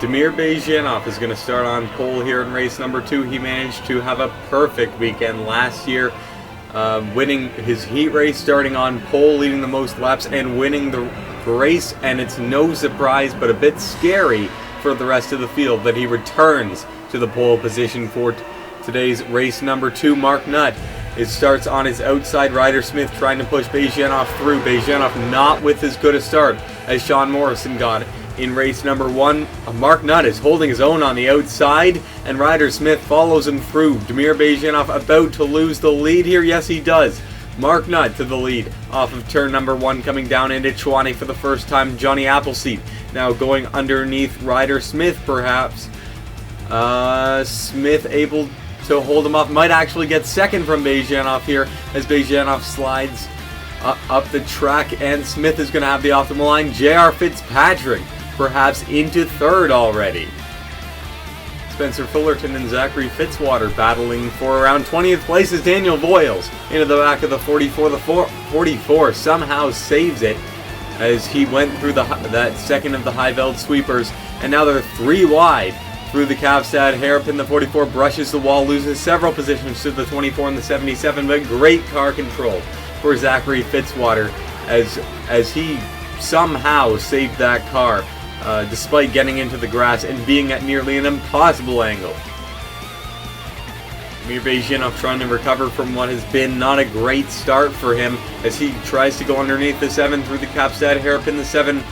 Damir Bezhanov is going to start on pole here in race number 2. He managed to have a perfect weekend last year, winning his heat race, starting on pole, leading the most laps, and winning the race. And it's no surprise, but a bit scary for the rest of the field, that he returns to the pole position for today's race number 2. Mark Nutt. It starts on his outside. Ryder Smith trying to push Bezhanov through. Bezhanov not with as good a start as Sean Morrison got in race number 1. Mark Nutt is holding his own on the outside, and Ryder Smith follows him through. Damir Bezhanov about to lose the lead here. Yes, he does. Mark Nutt to the lead off of turn number 1, coming down into Chouani for the first time. Johnny Appleseed now going underneath Ryder Smith, perhaps. Smith able to hold him up. Might actually get second from Bezhanov here as Bezhanov slides up the track, and Smith is going to have the optimal line. J.R. Fitzpatrick perhaps into third already. Spencer Fullerton and Zachary Fitzwater battling for around 20th place as Daniel Voiles into the back of the 44. The 44 somehow saves it as he went through that second of the high veld sweepers, and now they're 3 wide through the Kavstad hairpin. The 44 brushes the wall, loses several positions to the 24 and the 77, but great car control for Zachary Fitzwater as he somehow saved that car despite getting into the grass and being at nearly an impossible angle. Damir Bezhanov trying to recover from what has been not a great start for him as he tries to go underneath the 7 through the Kavstad hairpin. The 7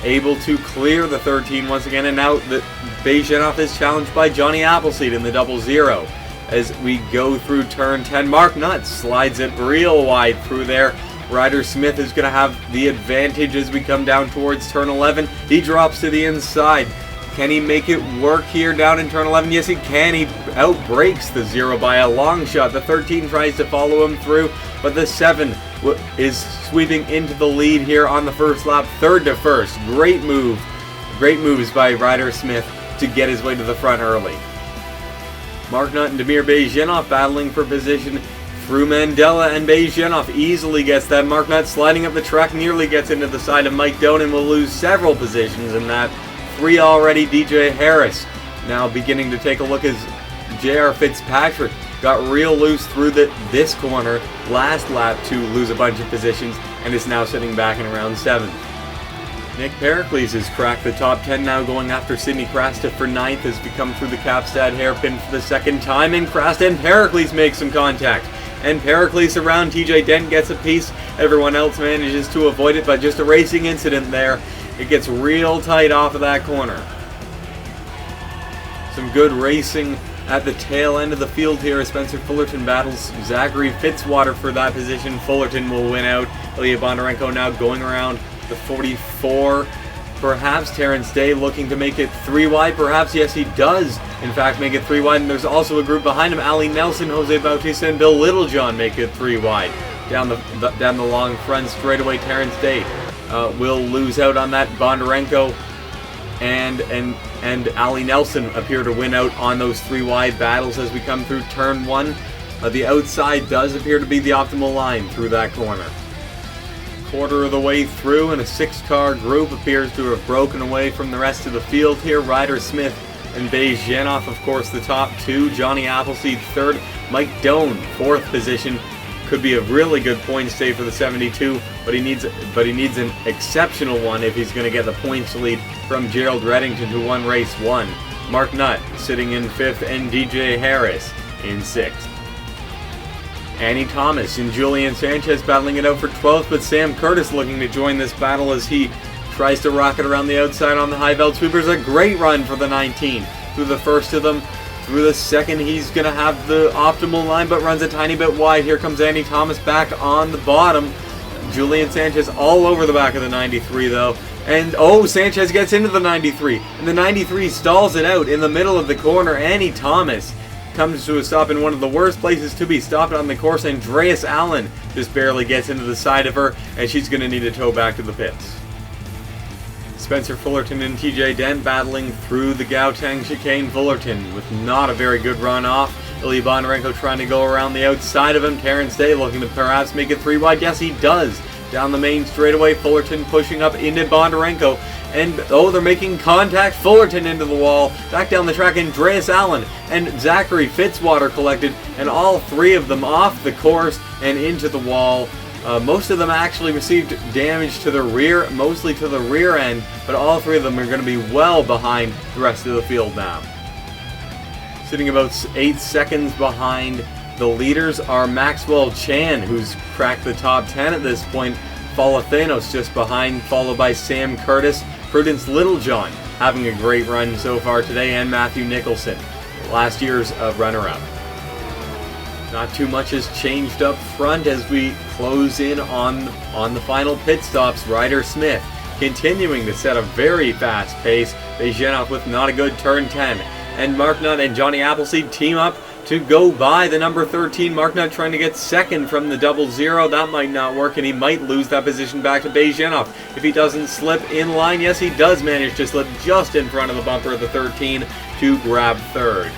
able to clear the 13 once again, and now the Bezhanov is challenged by Johnny Appleseed in the 00. As we go through turn 10, Mark Nutt slides it real wide through there. Ryder Smith is going to have the advantage as we come down towards turn 11. He drops to the inside. Can he make it work here down in turn 11? Yes, he can. He outbreaks the 0 by a long shot. The 13 tries to follow him through, but the 7 is sweeping into the lead here on the first lap, third to first. Great move. Great moves by Ryder Smith to get his way to the front early. Mark Nutt and Damir Bezhanov battling for position through Mandela, and Bezhanov easily gets that. Mark Nutt sliding up the track, nearly gets into the side of Mike Doan and will lose several positions in that. 3 already. DJ Harris now beginning to take a look as J.R. Fitzpatrick got real loose through this corner last lap to lose a bunch of positions and is now sitting back in around 7th. Nick Pericles has cracked the top 10 now, going after Sidney Krasta for 9th as we come through the Kavstad hairpin for the second time, and Krasta and Pericles make some contact. And Pericles around, TJ Dent gets a piece, everyone else manages to avoid it, but just a racing incident there. It gets real tight off of that corner. Some good racing at the tail end of the field here as Spencer Fullerton battles Zachary Fitzwater for that position. Fullerton will win out. Ilya Bondarenko now going around the 44. Perhaps Terrence Day looking to make it 3 wide. Perhaps, yes, he does in fact make it 3 wide. And there's also a group behind him. Ali Nelson, Jose Bautista, and Bill Littlejohn make it 3 wide. Down the long front straightaway, Terrence Day will lose out on that. Bondarenko and Ali Nelson appear to win out on those 3 wide battles as we come through turn 1. The outside does appear to be the optimal line through that corner. Quarter of the way through, and a 6-car group appears to have broken away from the rest of the field here. Ryder Smith and Bezhanov, of course, the top 2. Johnny Appleseed 3rd. Mike Doan 4th position. Could be a really good point stay for the 72, but he needs an exceptional one if he's going to get the points lead from Gerald Reddington, who won race 1. Mark Nutt sitting in 5th, and DJ Harris in 6th. Annie Thomas and Julian Sanchez battling it out for 12th, but Sam Curtis looking to join this battle as he tries to rocket around the outside on the high veld sweepers. A great run for the 19 through the first of them. Through the second, he's going to have the optimal line, but runs a tiny bit wide. Here comes Andy Thomas back on the bottom. Julian Sanchez all over the back of the 93, though. And, Sanchez gets into the 93. And the 93 stalls it out in the middle of the corner. Annie Thomas comes to a stop in one of the worst places to be stopped on the course. Andreas Allen just barely gets into the side of her, and she's going to need to tow back to the pits. Spencer Fullerton and TJ Dent battling through the Gauteng chicane. Fullerton with not a very good run off. Ilya Bondarenko trying to go around the outside of him. Terrence Day looking to perhaps make it 3 wide. Yes, he does. Down the main straightaway, Fullerton pushing up into Bondarenko. And oh, they're making contact. Fullerton into the wall. Back down the track, Andreas Allen and Zachary Fitzwater collected, and all three of them off the course and into the wall. Most of them actually received damage to the rear, mostly to the rear end, but all three of them are going to be well behind the rest of the field now. Sitting about 8 seconds behind the leaders are Maxwell Chan, who's cracked the top 10 at this point. Falathenos just behind, followed by Sam Curtis. Prudence Littlejohn having a great run so far today, and Matthew Nicholson, last year's runner-up. Not too much has changed up front as we close in on the final pit stops. Ryder Smith continuing to set a very fast pace. Bejenov with not a good turn 10. And Mark Nutt and Johnny Appleseed team up to go by the number 13. Mark Nutt trying to get second from the 00. That might not work, and he might lose that position back to Bejenov if he doesn't slip in line. Yes, he does manage to slip just in front of the bumper of the 13 to grab third.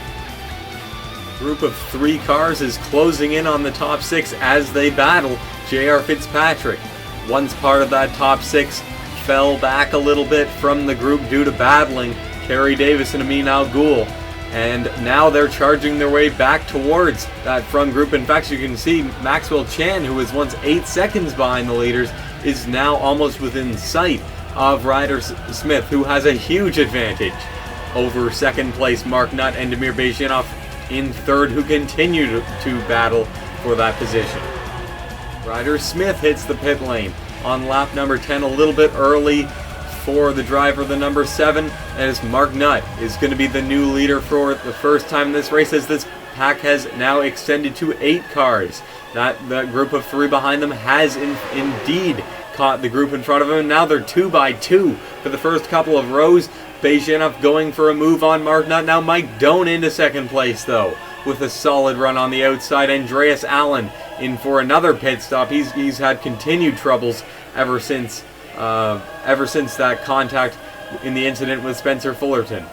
Group of 3 cars is closing in on the top 6 as they battle. J.R. Fitzpatrick, once part of that top 6, fell back a little bit from the group due to battling Kerry Davis and Amin Al-Ghul. And now they're charging their way back towards that front group. In fact, you can see Maxwell Chan, who was once 8 seconds behind the leaders, is now almost within sight of Ryder Smith, who has a huge advantage over second place Mark Nutt and Damir Bejenov in third, who continue to battle for that position. Ryder Smith hits the pit lane on lap number 10 a little bit early for the driver, the number 7, as Mark Nutt is going to be the new leader for the first time in this race, as this pack has now extended to 8 cars. That group of 3 behind them has indeed caught the group in front of them, and now they're 2 by 2 for the first couple of rows. Bejenov going for a move on Mark Nutt. Now Mike Doan into second place, though, with a solid run on the outside. Andreas Allen in for another pit stop. He's had continued troubles ever since that contact in the incident with Spencer Fullerton.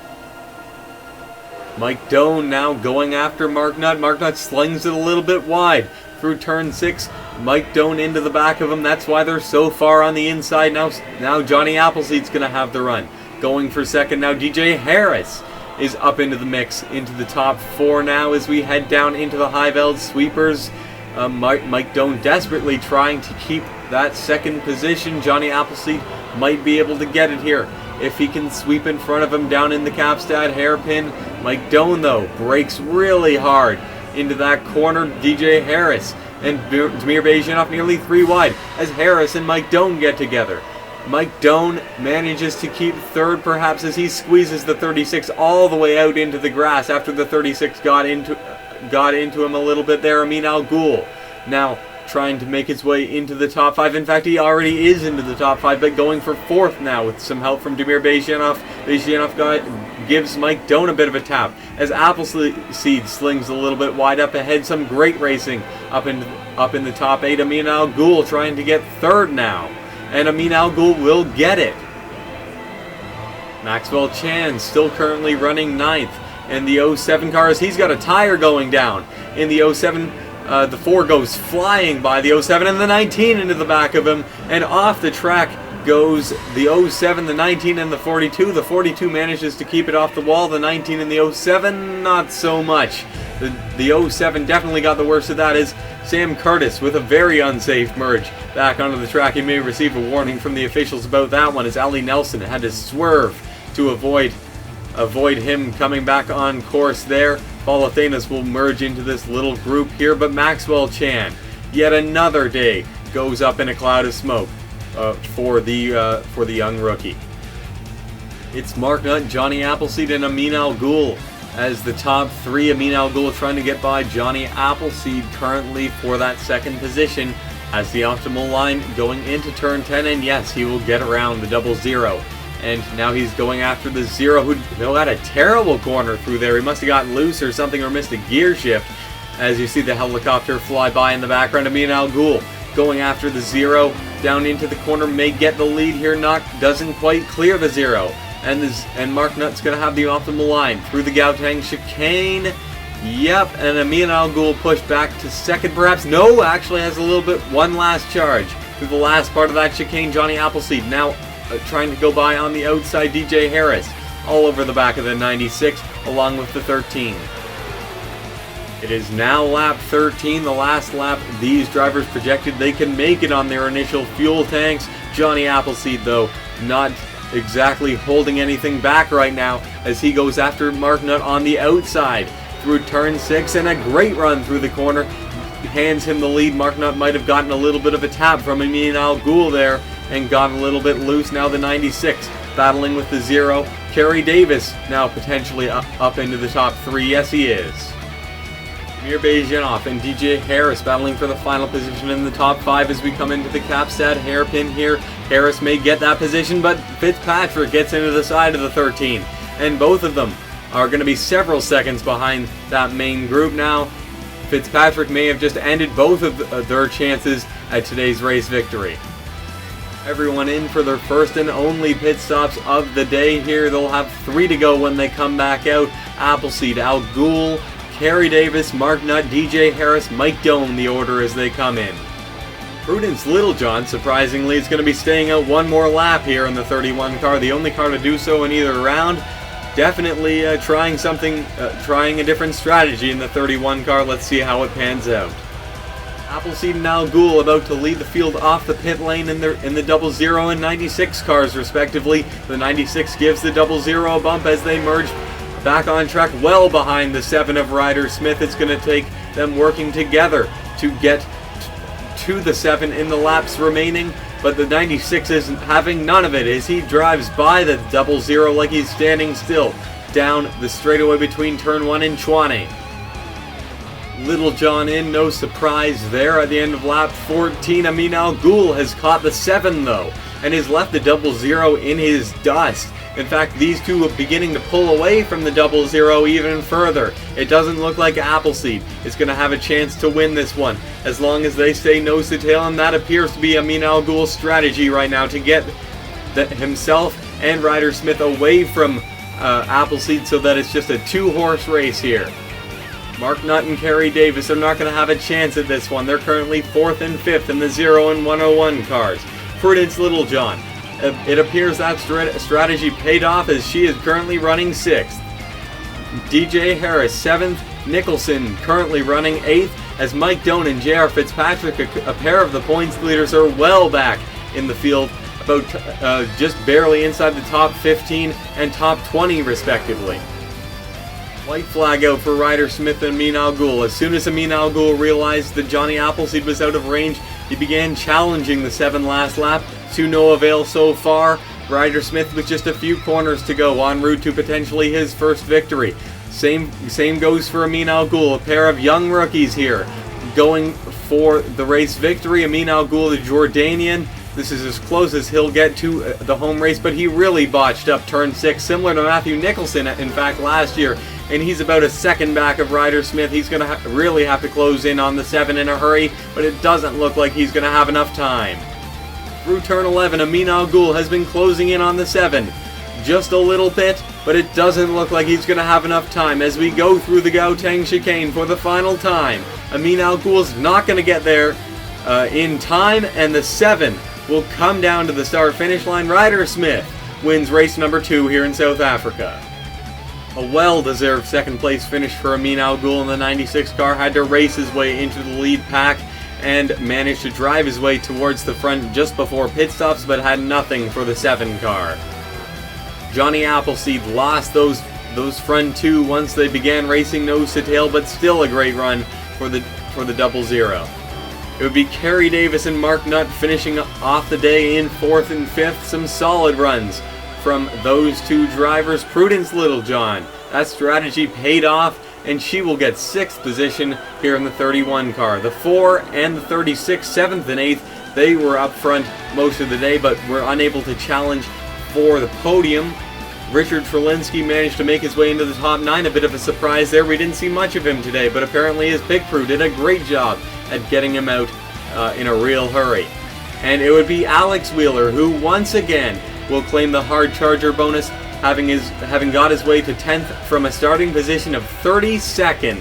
Mike Doan now going after Mark Nutt. Mark Nutt slings it a little bit wide through turn 6. Mike Doan into the back of him. That's why they're so far on the inside. Now Johnny Appleseed's going to have the run. Going for second now, DJ Harris is up into the mix, into the top 4 now as we head down into the high veld sweepers. Mike Doan desperately trying to keep that second position. Johnny Appleseed might be able to get it here if he can sweep in front of him down in the Capstad hairpin. Mike Doan, though, brakes really hard into that corner. DJ Harris and Damir Bejenov nearly 3 wide as Harris and Mike Doan get together. Mike Doan manages to keep third, perhaps, as he squeezes the 36 all the way out into the grass after the 36 got into him a little bit there. Amin Al-Ghul now trying to make his way into the top 5. In fact, he already is into the top 5, but going for 4th now with some help from Damir Bejenov. Bejenov gives Mike Doan a bit of a tap as Appleseed slings a little bit wide up ahead. Some great racing up in the top 8. Amin Al-Ghul trying to get 3rd now, and Amin Al-Ghul will get it. Maxwell Chan still currently running 9th in the 07 cars. He's got a tire going down in the 07. The 4 goes flying by the 07 and the 19 into the back of him, and off the track goes the 07, the 19, and the 42. The 42 manages to keep it off the wall. The 19 and the 07, not so much. The 07 definitely got the worst of that, as Sam Curtis with a very unsafe merge back onto the track. He may receive a warning from the officials about that one, as Ali Nelson had to swerve to avoid him coming back on course there. Falathenos will merge into this little group here, but Maxwell Chan, yet another day, goes up in a cloud of smoke for the young rookie. It's Mark Nutt, Johnny Appleseed, and Amin Al-Ghul as the top 3. Amin Al-Ghul trying to get by Johnny Appleseed currently for that second position as the optimal line going into turn 10, and yes, he will get around the 00. And now he's going after the 0, who had a terrible corner through there. He must have gotten loose or something, or missed a gear shift. As you see the helicopter fly by in the background, Amin Al-Ghul going after the 0 down into the corner, may get the lead here. Doesn't quite clear the 0. And Mark Nutt's going to have the optimal line through the Gauteng chicane. Yep, and Amin Al-Ghul pushed back to second, perhaps. No, actually has a little bit, one last charge through the last part of that chicane. Johnny Appleseed now trying to go by on the outside DJ Harris, all over the back of the 96, along with the 13. It is now lap 13, the last lap these drivers projected they can make it on their initial fuel tanks. Johnny Appleseed, though, not exactly holding anything back right now as he goes after Mark Nutt on the outside through turn 6, and a great run through the corner hands him the lead. Mark Nutt might have gotten a little bit of a tap from Amin Al-Ghul there and got a little bit loose. Now the 96 battling with the 0. Kerry Davis now potentially up into the top 3. Yes, he is. Mir Bejanoff and DJ Harris battling for the final position in the top 5 as we come into the Capstad hairpin here. Harris may get that position, but Fitzpatrick gets into the side of the 13. And both of them are going to be several seconds behind that main group now. Fitzpatrick may have just ended both of their chances at today's race victory. Everyone in for their first and only pit stops of the day here. They'll have 3 to go when they come back out. Appleseed, Al-Ghul, Kerry Davis, Mark Nutt, DJ Harris, Mike Doan, the order as they come in. Prudence Littlejohn, surprisingly, is going to be staying out one more lap here in the 31 car, the only car to do so in either round. Definitely trying a different strategy in the 31 car. Let's see how it pans out. Appleseed and Al-Ghul about to lead the field off the pit lane in the 00 and 96 cars, respectively. The 96 gives the 00 a bump as they merge back on track well behind the 7 of Ryder Smith. It's going to take them working together to get to the 7 in the laps remaining, but the 96 isn't having none of it as he drives by the 00 like he's standing still down the straightaway between turn 1 and Chwane. Littlejohn in, no surprise there at the end of lap 14. Amin Al-Ghul has caught the 7 though and has left the 00 in his dust. In fact, these two are beginning to pull away from the 00 even further. It doesn't look like Appleseed is going to have a chance to win this one as long as they stay nose to tail, and that appears to be Amin Al-Ghul's strategy right now to get himself and Ryder Smith away from Appleseed so that it's just a 2-horse race here. Mark Nutt and Kerry Davis are not going to have a chance at this one. They're currently 4th and 5th in the 0 and 101 cars. Prudence Littlejohn, it appears that strategy paid off as she is currently running 6th. DJ Harris 7th. Nicholson currently running 8th as Mike Doan and JR Fitzpatrick, a pair of the points leaders, are well back in the field, about just barely inside the top 15 and top 20 respectively. White flag out for Ryder Smith and Amin Al-Ghul. As soon as Amin Al-Ghul realized that Johnny Appleseed was out of range, he began challenging the 7 last lap, to no avail so far. Ryder Smith with just a few corners to go, en route to potentially his first victory. Same goes for Amin Al-Ghul, a pair of young rookies here, going for the race victory. Amin Al-Ghul, the Jordanian, this is as close as he'll get to the home race, but he really botched up turn 6, similar to Matthew Nicholson, in fact, last year. And he's about a second back of Ryder Smith. He's going to really have to close in on the 7 in a hurry, but it doesn't look like he's going to have enough time. Through turn 11, Amin Al-Ghul has been closing in on the 7. Just a little bit, but it doesn't look like he's going to have enough time as we go through the Gauteng chicane for the final time. Amin Al-Ghul's not going to get there in time, and the 7 will come down to the start-finish line. Ryder Smith wins race number 2 here in South Africa. A well-deserved second-place finish for Amin Al-Ghul in the 96 car. Had to race his way into the lead pack and managed to drive his way towards the front just before pit stops, but had nothing for the 7 car. Johnny Appleseed lost those front 2 once they began racing nose to tail, but still a great run for the 00. It would be Kerry Davis and Mark Nutt finishing off the day in 4th and 5th. Some solid runs from those 2 drivers. Prudence Littlejohn, that strategy paid off, and she will get 6th position here in the 31 car. The 4 and the 36, 7th and 8th, they were up front most of the day, but were unable to challenge for the podium. Richard Trelinsky managed to make his way into the top 9, a bit of a surprise there. We didn't see much of him today, but apparently his pit crew did a great job at getting him out in a real hurry. And it would be Alex Wheeler who once again will claim the hard charger bonus, having got his way to 10th from a starting position of 32nd.